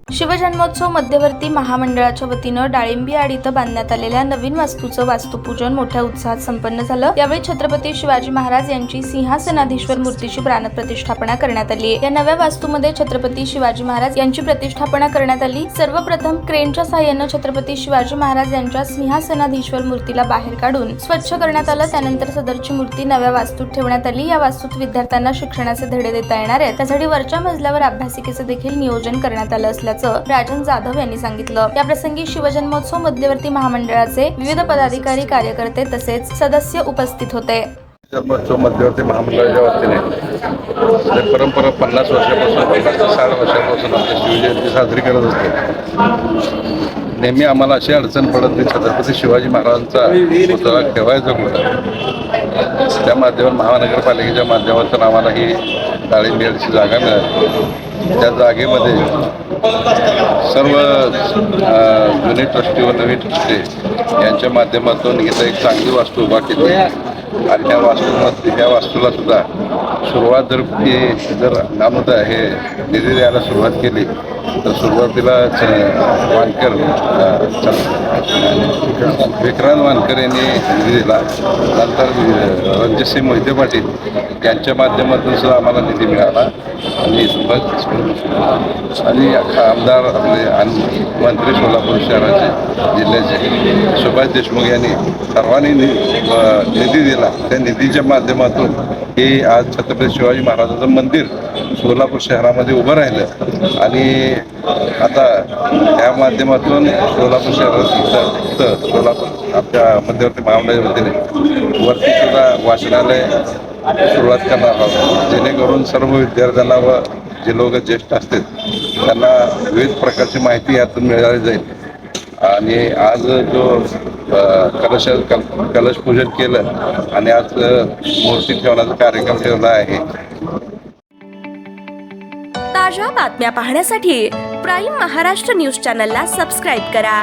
शिवजन्मोत्सव मध्यवर्ती महामंडळाच्या वतीनं डाळिंबीआड इथं बांधण्यात आलेल्या नवीन वास्तूचं वास्तुपूजन मोठ्या उत्साहात संपन्न झालं। यावेळी छत्रपती शिवाजी महाराज यांची सिंहासनाधीश्वर मूर्तीची प्राणप्रतिष्ठापना करण्यात आली। या नव्या वास्तूमध्ये छत्रपती शिवाजी महाराज यांची प्रतिष्ठापना करण्यात आली। सर्वप्रथम क्रेनच्या सहाय्यानं छत्रपती शिवाजी महाराज यांच्या सिंहासनाधीश्वर मूर्तीला बाहेर काढून स्वच्छ करण्यात आलं। त्यानंतर सदरची मूर्ती नव्या वास्तूत ठेवण्यात आली। या वास्तूत विद्यार्थ्यांना शिक्षणाचे धडे देता येणार आहेत, त्यासाठी वरच्या मजल्यावर अभ्यासिकेचे देखील नियोजन करण्यात आलं असल्याचं राजन जाधव यांनी सांगितलं। या प्रसंगी शिवजन्मोत्सव मध्यवर्ती महामंडळाचे विविध पदाधिकारी, कार्यकर्ते तसेच सदस्य उपस्थित होते। जन्मोत्सव मध्यवर्ती महामंडळाच्या वतीने परंपरा 50 वर्षापासून 60 वर्षापासून आपली शिवजयंती साजरी करत असतो। नेहमी आम्हाला अशी अडचण पडत नाही, छत्रपती शिवाजी महाराजांचा पुतळा ठेवायचा कुठं। त्या माध्यमातून महानगरपालिकेच्या माध्यमातून आम्हाला ही डाळिंबीची जागा मिळाली। त्या जागेमध्ये सर्व जुने ट्रस्टी व नवीन ट्रस्टी यांच्या माध्यमातून इथं एक चांगली वास्तू उभा केली आणि त्या वास्तूला सुद्धा सुरुवात जर नामोदा हे निधी द्यायला सुरुवात केली तर सुरुवातीला वानकर विक्रांत वानकर यांनी निधी दिला। नंतर रणजितसिंह मोहिते पाटील यांच्या माध्यमातून सुद्धा आम्हाला निधी मिळाला आणि आमदार आपले मंत्री सोलापूर शहराचे जिल्ह्याचे सुभाष देशमुख यांनी सर्वांनी निधी दिला। त्या निधीच्या माध्यमातून हे आज छत्रपती शिवाजी महाराजांचं मंदिर सोलापूर शहरामध्ये उभं राहिलं आणि आता त्या माध्यमातून सोलापूर शहरात सोलापूर आपल्या मध्यवर्ती महामंडळाच्या वतीने वरती सुद्धा वाचनालय सुरुवात करणार आहोत, जेणेकरून सर्व विद्यार्थ्यांना व जे लोक ज्येष्ठ असतील त्यांना विविध प्रकारची माहिती यातून मिळाली जाईल। आणि आज जो कलश पूजन केलं आणि आज मूर्ती ठेवण्याचा कार्यक्रम ठेवला आहे। ताज्या बातम्या पाहण्यासाठी प्राईम महाराष्ट्र न्यूज चॅनलला सबस्क्राईब करा।